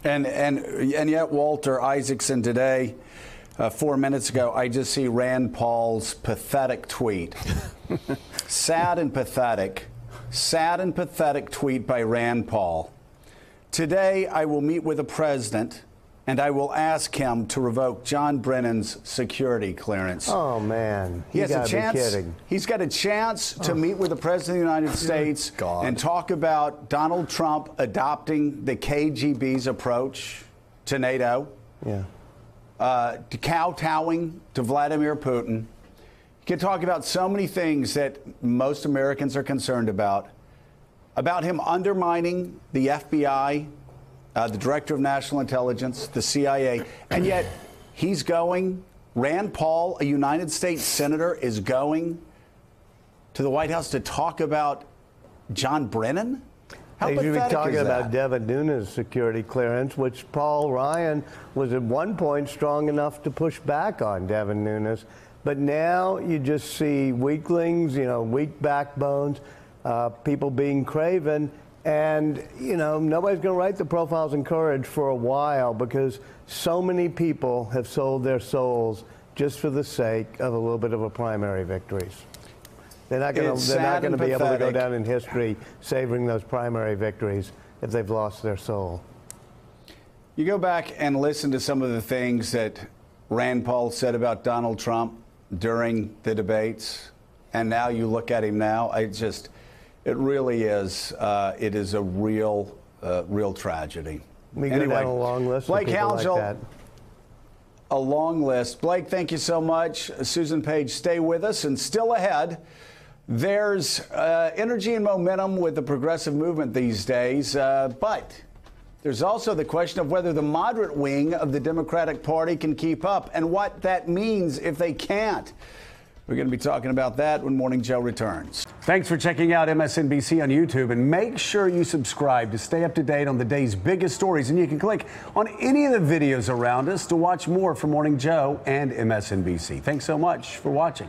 And yet, Walter Isaacson, today, 4 minutes ago, I just see Rand Paul's pathetic tweet. Sad and pathetic tweet by Rand Paul. Today, I will meet with the president and I will ask him to revoke John Brennan's security clearance. Oh, man. He has a chance. He's got a chance to meet with the president of the United States and talk about Donald Trump adopting the KGB's approach to NATO. Yeah. To kowtowing to Vladimir Putin. He can talk about so many things that most Americans are concerned about him undermining the FBI, the Director of National Intelligence, the CIA, and yet he's going, Rand Paul, a United States Senator, is going to the White House to talk about John Brennan? How They should be talking is that? about Devin Nunes' security clearance, which Paul Ryan was at one point strong enough to push back on Devin Nunes. But now you just see weaklings, weak backbones, people being craven. And, nobody's going to write the profiles in courage for a while because so many people have sold their souls just for the sake of a little bit of a primary victories. They're not going to be able to go down in history savoring those primary victories if they've lost their soul. You go back and listen to some of the things that Rand Paul said about Donald Trump during the debates, and now you look at him now. It really is. It is a real tragedy. We go down a long list of people like that. A long list. Blake, thank you so much. Susan Page, stay with us. And still ahead, there's energy and momentum with the progressive movement these days, but there's also the question of whether the moderate wing of the Democratic Party can keep up and what that means if they can't. We're going to be talking about that when Morning Joe returns. Thanks for checking out MSNBC on YouTube, and make sure you subscribe to stay up to date on the day's biggest stories. And you can click on any of the videos around us to watch more from Morning Joe and MSNBC. Thanks so much for watching.